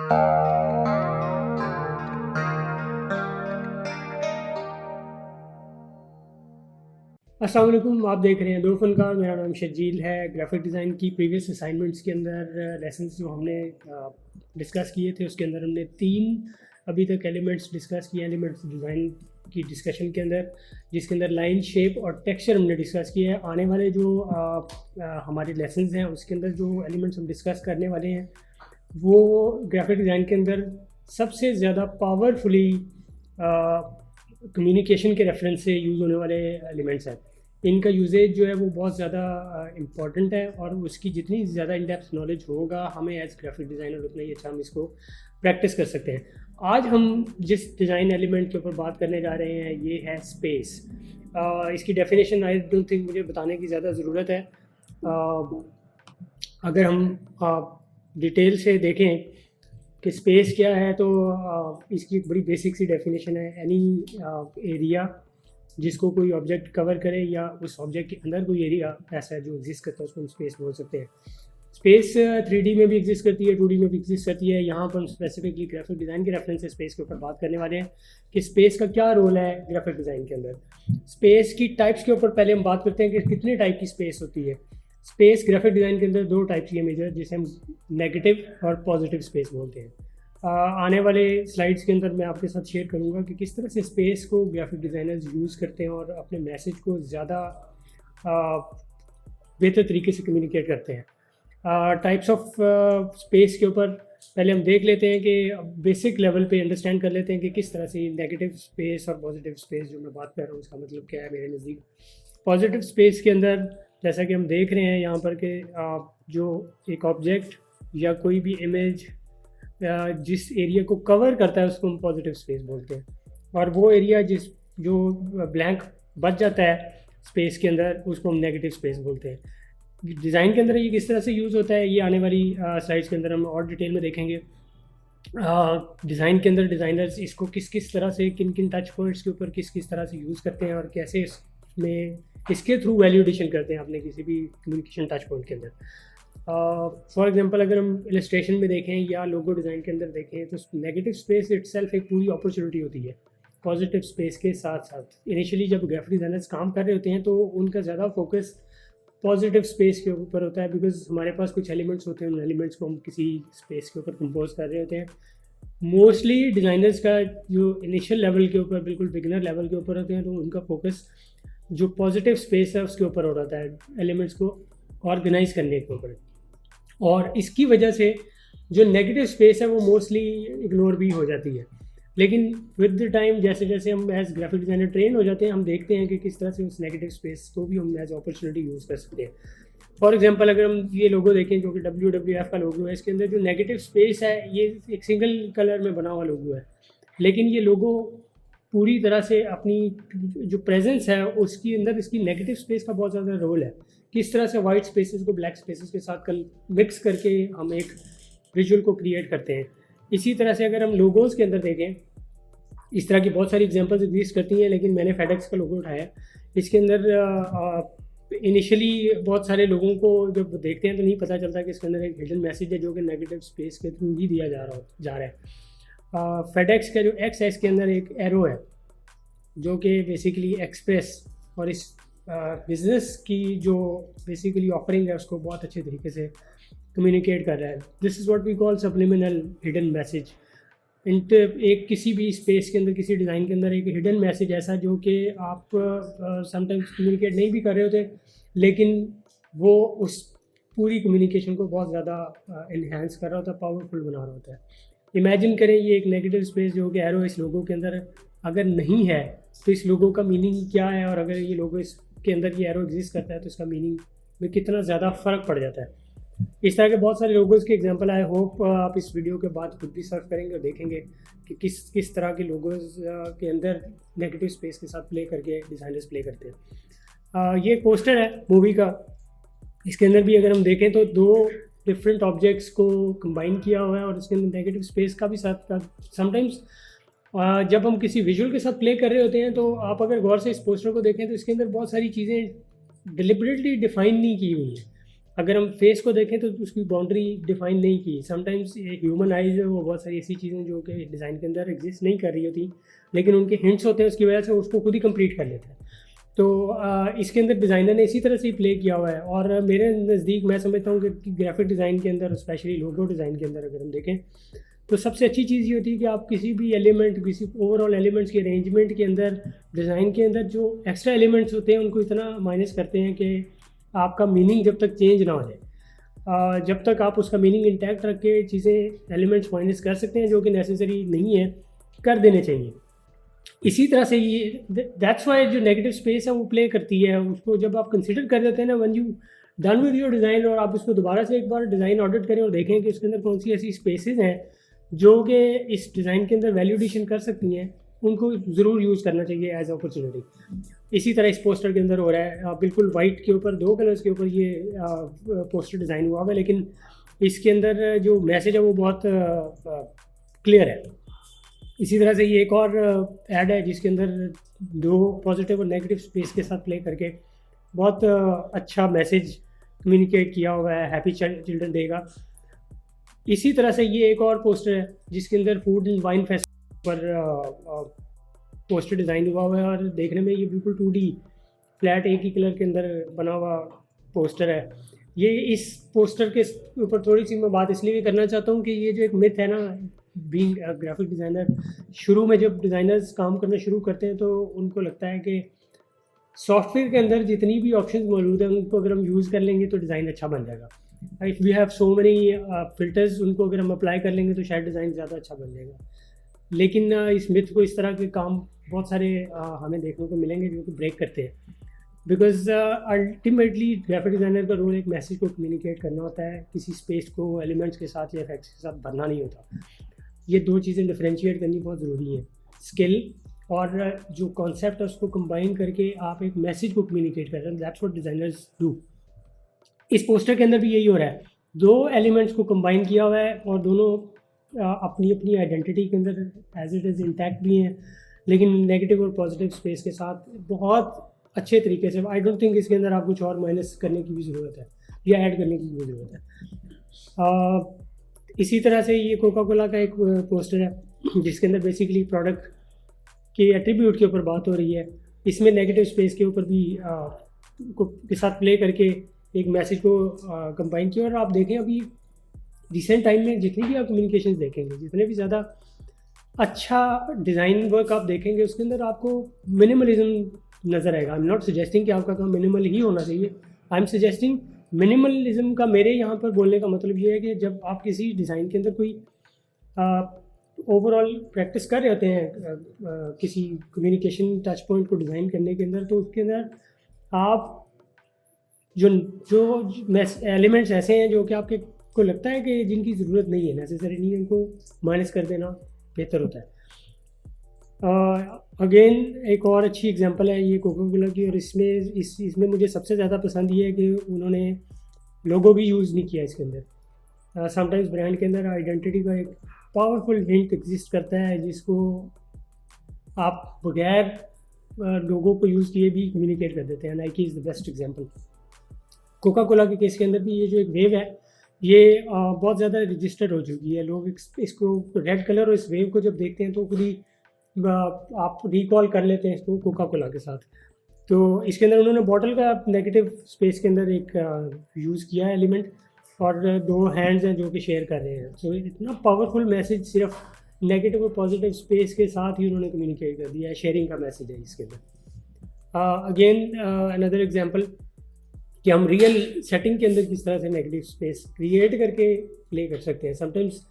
अस्सलाम वालेकुम, आप देख रहे हैं दो फनकार। मेरा नाम शजील है। ग्राफिक डिज़ाइन की प्रीवियस असाइनमेंट्स के अंदर लेसन्स जो हमने डिस्कस किए थे उसके अंदर हमने 3 अभी तक एलिमेंट्स डिस्कस किए। एलिमेंट्स डिज़ाइन की डिस्कशन के अंदर, जिसके अंदर लाइन, शेप और टेक्सचर हमने डिस्कस किए हैं। आने वाले जो हमारे लेसन्स हैं उसके अंदर जो एलिमेंट्स हम डिस्कस करने वाले हैं वो ग्राफिक डिज़ाइन के अंदर सबसे ज़्यादा पावरफुली कम्युनिकेशन के रेफरेंस से यूज़ होने वाले एलिमेंट्स हैं। इनका यूजेज जो है वो बहुत ज़्यादा इम्पॉर्टेंट है और उसकी जितनी ज़्यादा इन डेप्थ नॉलेज होगा हमें एज ग्राफिक डिज़ाइनर उतना ही अच्छा हम इसको प्रैक्टिस कर सकते हैं। आज हम जिस डिज़ाइन एलिमेंट के ऊपर बात करने जा रहे हैं ये है स्पेस। इसकी डेफिनेशन आई डोंट थिंक मुझे बताने की ज़्यादा ज़रूरत है। अगर हम डिटेल से देखें कि स्पेस क्या है तो इसकी एक बड़ी बेसिक सी डेफिनेशन है। एनी एरिया जिसको कोई ऑब्जेक्ट कवर करे या उस ऑब्जेक्ट के अंदर कोई एरिया ऐसा है जो एग्जिस्ट करता है उसको हम स्पेस बोल सकते हैं। स्पेस 3D में भी एग्जिस्ट करती है, 2D में भी एग्जिस्ट करती है। यहाँ पर हम स्पेसिफिकली ग्राफिक डिज़ाइन के रेफरेंस से स्पेस के ऊपर बात करने वाले हैं कि स्पेस का क्या रोल है ग्राफिक डिज़ाइन के अंदर। स्पेस की टाइप्स के ऊपर पहले हम बात करते हैं कि कितने टाइप की स्पेस होती है। स्पेस ग्राफिक डिज़ाइन के अंदर 2 टाइप की है मेजर, जिसे हम नेगेटिव और पॉजिटिव स्पेस बोलते हैं। आने वाले स्लाइड्स के अंदर मैं आपके साथ शेयर करूंगा कि किस तरह से स्पेस को ग्राफिक डिज़ाइनर्स यूज़ करते हैं और अपने मैसेज को ज़्यादा बेहतर तरीके से कम्युनिकेट करते हैं। टाइप्स ऑफ स्पेस के ऊपर पहले हम देख लेते हैं कि बेसिक लेवल पे अंडरस्टैंड कर लेते हैं कि किस तरह से नेगेटिव स्पेस और पॉजिटिव स्पेस जो मैं बात कर रहा हूँ उसका मतलब क्या है मेरे नज़दीक। पॉजिटिव स्पेस के अंदर जैसा कि हम देख रहे हैं यहाँ पर कि जो एक ऑब्जेक्ट या कोई भी इमेज जिस एरिया को कवर करता है उसको हम पॉजिटिव स्पेस बोलते हैं, और वो एरिया जो ब्लैंक बच जाता है स्पेस के अंदर उसको हम नेगेटिव स्पेस बोलते हैं। डिज़ाइन के अंदर ये किस तरह से यूज़ होता है ये आने वाली स्लाइड्स के अंदर हम और डिटेल में देखेंगे। डिज़ाइन के अंदर डिज़ाइनर्स इसको किस किस तरह से, किन किन टच पॉइंट्स के ऊपर किस किस तरह से यूज़ करते हैं और कैसे इसमें इसके थ्रू वैल्यू एडिशन करते हैं अपने किसी भी कम्युनिकेशन टच पॉइंट के अंदर। फॉर एग्जांपल अगर हम इलस्ट्रेशन में देखें या लोगो डिज़ाइन के अंदर देखें तो नेगेटिव स्पेस इटसेल्फ एक पूरी अपॉर्चुनिटी होती है पॉजिटिव स्पेस के साथ साथ। इनिशियली जब ग्राफिक डिज़ाइनर्स काम कर रहे होते हैं तो उनका ज़्यादा फोकस पॉजिटिव स्पेस के ऊपर होता है, बिकॉज हमारे पास कुछ एलिमेंट्स होते हैं, उन एलिमेंट्स को हम किसी स्पेस के ऊपर कंपोज कर रहे होते हैं। मोस्टली डिज़ाइनर्स का जो इनिशियल लेवल के ऊपर, बिल्कुल बिगिनर लेवल के ऊपर होते हैं, तो उनका फोकस जो पॉजिटिव स्पेस है उसके ऊपर हो रहा है, एलिमेंट्स को ऑर्गेनाइज करने के ऊपर। और इसकी वजह से जो नेगेटिव स्पेस है वो मोस्टली इग्नोर भी हो जाती है। लेकिन विद द टाइम जैसे जैसे हम एज ग्राफिक डिज़ाइनर ट्रेन हो जाते हैं हम देखते हैं कि किस तरह से उस नेगेटिव स्पेस को भी हम एज अपॉर्चुनिटी यूज़ कर सकते हैं। फॉर एग्जांपल अगर हम ये लोगो देखें जो कि WWF का लोगो है, इसके अंदर जो नेगेटिव स्पेस है ये एक सिंगल कलर में बना हुआ लोगो है, लेकिन ये लोगो पूरी तरह से अपनी जो प्रेजेंस है उसके अंदर इसकी नेगेटिव स्पेस का बहुत ज़्यादा रोल है। किस तरह से वाइट स्पेसेस को ब्लैक स्पेसेस के साथ मिक्स करके हम एक विजुअल को क्रिएट करते हैं। इसी तरह से अगर हम लोगोज़ के अंदर देखें, इस तरह की बहुत सारी एग्जांपल्स एग्जिस्ट करती हैं, लेकिन मैंने फेडेक्स का लोगो उठाया। इसके अंदर इनिशियली बहुत सारे लोगों को जब देखते हैं तो नहीं पता चलता कि इसके अंदर एक हिडन मैसेज है जो कि नेगेटिव स्पेस के थ्रू ही दिया जा रहा है। फेडेक्स का जो एक्स है इसके अंदर एक एरो है जो कि बेसिकली एक्सप्रेस और इस बिज़नेस की जो बेसिकली ऑफरिंग है उसको बहुत अच्छे तरीके से कम्युनिकेट कर रहा है। This is what we call subliminal hidden message. एक किसी भी स्पेस के अंदर, किसी डिज़ाइन के अंदर एक हिडन मैसेज ऐसा जो कि आप समटाइम्स कम्युनिकेट नहीं भी कर रहे होते, लेकिन वो उस पूरी कम्युनिकेशन को बहुत ज़्यादा इन्हेंस कर रहा होता है, पावरफुल बना रहा होता है। इमेजिन करें ये एक नेगेटिव स्पेस जो कि एरो इस लोगो के अंदर अगर नहीं है तो इस लोगो का मीनिंग क्या है, और अगर ये लोगो इसके अंदर ये एरो एग्जिस्ट करता है तो इसका मीनिंग में कितना ज़्यादा फ़र्क पड़ जाता है। इस तरह के बहुत सारे लोगोज़ के एग्जांपल आई होप आप इस वीडियो के बाद खुद भी सर्च करेंगे और देखेंगे कि किस तरह के लोगोज़ के अंदर नेगेटिव स्पेस के साथ प्ले करके डिज़ाइनर्स प्ले करते हैं। ये पोस्टर है मूवी का। इसके अंदर भी अगर हम देखें तो 2 डिफरेंट ऑब्जेक्ट्स को कंबाइन किया हुआ है और इसके अंदर नेगेटिव स्पेस का भी साथ समटाइम्स जब हम किसी विजुअल के साथ प्ले कर रहे होते हैं तो आप अगर गौर से इस पोस्टर को देखें तो इसके अंदर बहुत सारी चीज़ें डिलिबरेटली डिफाइन नहीं की हुई हैं। अगर हम फेस को देखें तो उसकी बाउंड्री डिफाइन नहीं की। समटाइम्स ह्यूमन आइज है वो बहुत सारी ऐसी चीज़ें जो कि डिज़ाइन के अंदर एग्जिस्ट नहीं कर रही होती, लेकिन उनके हिंट्स होते हैं, उसकी वजह से उसको खुद ही कंप्लीट कर लेते हैं। तो इसके अंदर डिज़ाइनर ने इसी तरह से ही प्ले किया हुआ है। और मेरे नज़दीक मैं समझता हूँ कि ग्राफिक डिज़ाइन के अंदर, स्पेशली लोगो डिज़ाइन के अंदर अगर हम देखें तो सबसे अच्छी चीज़ ये होती है कि आप किसी भी एलिमेंट, किसी ओवरऑल एलिमेंट्स के अरेंजमेंट के अंदर, डिज़ाइन के अंदर जो एक्स्ट्रा एलिमेंट्स होते हैं उनको इतना माइनस करते हैं कि आपका मीनिंग जब तक चेंज ना हो जाए, जब तक आप उसका मीनिंग इंटैक्ट रख के चीज़ें, एलिमेंट्स माइनस कर सकते हैं जो कि नेसेसरी नहीं है, कर देने चाहिए। इसी तरह से ये दैट्स वाई जो नेगेटिव स्पेस है वो प्ले करती है। उसको जब आप कंसिडर कर देते हैं ना, when you done with your design, और आप उसको दोबारा से एक बार डिज़ाइन ऑडिट करें और देखें कि उसके अंदर कौन सी ऐसी स्पेसेस हैं जो कि इस डिज़ाइन के अंदर वैल्यू एडिशन कर सकती हैं, उनको ज़रूर यूज़ करना चाहिए एज अपॉर्चुनिटी। इसी तरह इस पोस्टर के अंदर हो रहा है, बिल्कुल वाइट के ऊपर 2 कलर्स के ऊपर ये पोस्टर डिज़ाइन हुआ हुआ है, लेकिन इसके अंदर जो मैसेज है वो बहुत क्लियर है। इसी तरह से ये एक और ऐड है जिसके अंदर 2 पॉजिटिव और नेगेटिव स्पेस के साथ प्ले करके बहुत अच्छा मैसेज कम्युनिकेट किया हुआ है हैप्पी चिल्ड्रन डे का। इसी तरह से ये एक और पोस्टर है जिसके अंदर फूड एंड वाइन फेस्टिवल पर पोस्टर डिज़ाइन हुआ हुआ है, और देखने में ये बिल्कुल 2D फ्लैट एक ही कलर के अंदर बना हुआ पोस्टर है। ये इस पोस्टर के ऊपर थोड़ी सी मैं बात इसलिए भी करना चाहता हूँ कि ये जो एक मिथ है ना, बीइंग ग्राफिक डिज़ाइनर, शुरू में जब डिज़ाइनर्स काम करना शुरू करते हैं तो उनको लगता है कि सॉफ्टवेयर के अंदर जितनी भी ऑप्शंस मौजूद हैं उनको अगर हम यूज़ कर लेंगे तो डिज़ाइन अच्छा बन जाएगा। If we have so many filters, उनको अगर हम अप्लाई कर लेंगे तो शायद डिज़ाइन ज़्यादा अच्छा बन जाएगा। लेकिन इस मिथ को, इस तरह के काम बहुत सारे हमें देखने को मिलेंगे जो कि ब्रेक करते हैं, बिकॉज अल्टीमेटली ग्राफिक डिज़ाइनर का रोल एक मैसेज को कम्युनिकेट करना होता है, किसी स्पेस को एलिमेंट्स के साथ या इफेक्ट्स के साथ भरना नहीं होता। ये 2 चीज़ें डिफरेंशिएट करनी बहुत ज़रूरी है, स्किल और जो कॉन्सेप्ट है उसको कंबाइन करके आप एक मैसेज को कम्युनिकेट कर रहे हैं। That's what designers do. इस पोस्टर के अंदर भी यही हो रहा है, 2 एलिमेंट्स को कंबाइन किया हुआ है और दोनों अपनी अपनी आइडेंटिटी के अंदर एज इट इज़ इंटैक्ट भी हैं, लेकिन नेगेटिव और पॉजिटिव स्पेस के साथ बहुत अच्छे तरीके से। आई डोंट थिंक इसके अंदर आप कुछ और माइनस करने की भी ज़रूरत है या ऐड करने की भी ज़रूरत है। इसी तरह से ये कोका कोला का एक पोस्टर है जिसके अंदर बेसिकली प्रोडक्ट के एट्रीब्यूट के ऊपर बात हो रही है। इसमें नेगेटिव स्पेस के ऊपर भी के साथ प्ले करके एक मैसेज को कंबाइन किया। और आप देखें अभी रिसेंट टाइम में जितनी भी आप कम्युनिकेशन देखेंगे, जितने भी ज़्यादा अच्छा डिज़ाइन वर्क आप देखेंगे, उसके अंदर आपको मिनिमलिज्म नज़र आएगा। आई एम नॉट सजेस्टिंग कि आपका काम मिनिमल ही होना चाहिए, आई एम सजेस्टिंग मिनिमलिज्म का मेरे यहाँ पर बोलने का मतलब ये है कि जब आप किसी डिज़ाइन के अंदर कोई ओवरऑल प्रैक्टिस कर रहे होते हैं किसी कम्युनिकेशन टच पॉइंट को डिज़ाइन करने के अंदर, तो उसके अंदर आप जो एलिमेंट्स ऐसे हैं जो कि आपके को लगता है कि जिनकी ज़रूरत नहीं है, नेसेसरी नहीं है, उनको माइनस कर देना बेहतर होता है। अगेन एक और अच्छी एग्जांपल है ये कोका कोला की, और इसमें मुझे सबसे ज़्यादा पसंद ये है कि उन्होंने लोगो भी यूज़ नहीं किया इसके अंदर। समटाइम्स ब्रांड के अंदर आइडेंटिटी का एक पावरफुल हिंट एग्जिस्ट करता है जिसको आप बगैर लोगो को यूज़ किए भी कम्युनिकेट कर देते हैं। Nike is the best example. Coca Cola के केस के अंदर भी ये जो एक वेव है ये बहुत ज़्यादा रजिस्टर्ड हो चुकी है। लोग इसको रेड कलर और इस वेव को जब देखते हैं तो खुद ही आप रिकॉल कर लेते हैं इसको कोका कोला के साथ। तो इसके अंदर उन्होंने बॉटल का नेगेटिव स्पेस के अंदर एक यूज़ किया है एलिमेंट, और 2 हैंड्स हैं जो कि शेयर कर रहे हैं। सो इतना पावरफुल मैसेज सिर्फ नेगेटिव और पॉजिटिव स्पेस के साथ ही उन्होंने कम्युनिकेट कर दिया है। शेयरिंग का मैसेज है इसके अंदर। अगेन अनदर एग्जांपल कि हम रियल सेटिंग के अंदर किस तरह से नेगेटिव स्पेस क्रिएट करके प्ले कर सकते हैं। समटाइम्स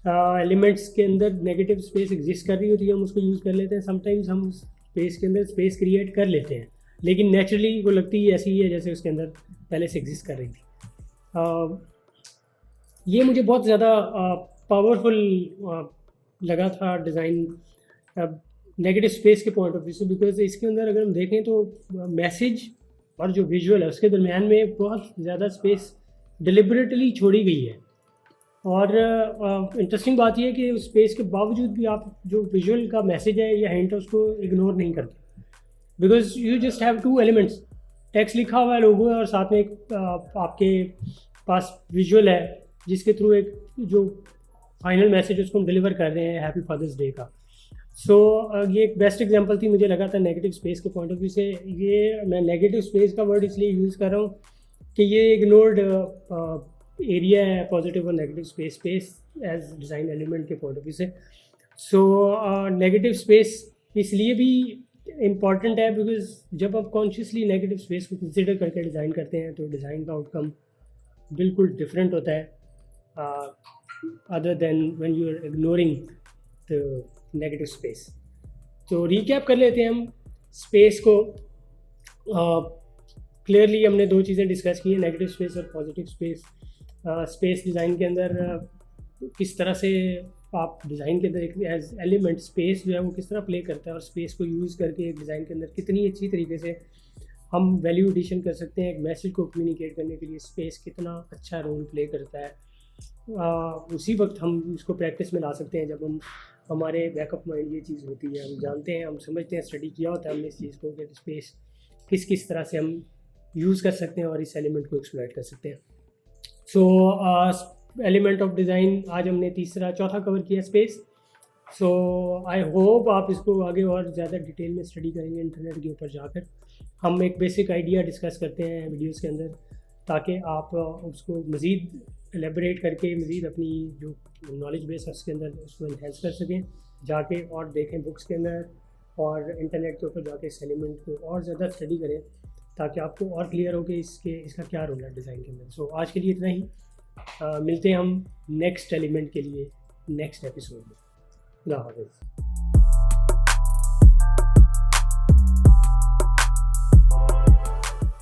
एलिमेंट्स के अंदर नेगेटिव स्पेस एग्जिस्ट कर रही होती है, हम उसको यूज़ कर लेते हैं। समटाइम्स हम स्पेस के अंदर स्पेस क्रिएट कर लेते हैं, लेकिन नेचुरली वो लगती है ऐसी ही है जैसे उसके अंदर पहले से एग्जिस्ट कर रही थी। ये मुझे बहुत ज़्यादा पावरफुल लगा था डिज़ाइन नेगेटिव स्पेस के पॉइंट ऑफ व्यू से, बिकॉज इसके अंदर अगर हम देखें तो मैसेज और जो विजुअल है उसके दरमियान में बहुत ज़्यादा स्पेस डिलिबरेटली छोड़ी गई है। और इंटरेस्टिंग बात यह है कि उस स्पेस के बावजूद भी आप जो विजुअल का मैसेज है या हिंट है उसको इग्नोर नहीं करते, because you just have 2 elements text लिखा हुआ है, लोगो है, और साथ में एक आपके पास विजुअल है जिसके थ्रू एक जो फाइनल मैसेज उसको हम डिलीवर कर रहे हैं हैप्पी फादर्स डे का। सो ये एक बेस्ट एग्जांपल थी, मुझे लगा था नेगेटिव स्पेस के पॉइंट ऑफ व्यू से। ये मैं नेगेटिव स्पेस का वर्ड इसलिए यूज़ कर रहा हूँ कि ये इग्नोर्ड एरिया है पॉजिटिव और negative space as design element के पॉइंट ऑफ व्यू से। सो नेगेटिव स्पेस इसलिए भी इम्पॉर्टेंट है बिकॉज जब आप कॉन्शियसली नेगेटिव स्पेस को कंसिडर करके डिज़ाइन करते हैं तो डिज़ाइन का आउटकम बिल्कुल डिफरेंट होता है other than when you are ignoring the negative space. तो रिकैप कर लेते हैं हम स्पेस को। क्लियरली हमने दो चीज़ें डिस्कस की हैं, नेगेटिव स्पेस और पॉजिटिव स्पेस। स्पेस डिज़ाइन के अंदर किस तरह से आप डिज़ाइन के अंदर एक एज एलिमेंट स्पेस जो है वो किस तरह प्ले करता है, और स्पेस को यूज़ करके एक डिज़ाइन के अंदर कितनी अच्छी तरीके से हम वैल्यू एडिशन कर सकते हैं। एक मैसेज को कम्युनिकेट करने के लिए स्पेस कितना अच्छा रोल प्ले करता है। उसी वक्त हम इसको प्रैक्टिस में ला सकते हैं जब हम हमारे बैकअप माइंड ये चीज़ होती है, हम जानते हैं, हम समझते हैं, स्टडी किया होता है हमने इस चीज़ को कि स्पेस किस तरह से हम यूज़ कर सकते हैं और इस एलिमेंट को एक्सप्लॉइट कर सकते हैं। सो एलिमेंट ऑफ डिज़ाइन आज हमने चौथा कवर किया स्पेस। सो आई होप आप इसको आगे और ज़्यादा डिटेल में स्टडी करेंगे इंटरनेट के ऊपर जाकर। हम एक बेसिक आइडिया डिस्कस करते हैं वीडियोस के अंदर ताकि आप उसको मज़ीद एलेबरेट करके मज़ीद अपनी जो नॉलेज बेस है उसके अंदर उसको इन्हेंस कर सकें, जाके और देखें बुक्स के अंदर और इंटरनेट के ऊपर जाके इस एलिमेंट को और ज़्यादा स्टडी करें ताकि आपको और क्लियर हो कि इसका क्या रोल है डिज़ाइन के अंदर। सो आज के लिए इतना ही। मिलते हैं हम नेक्स्ट एलिमेंट के लिए नेक्स्ट एपिसोड में। खुदा हाफ़िज़।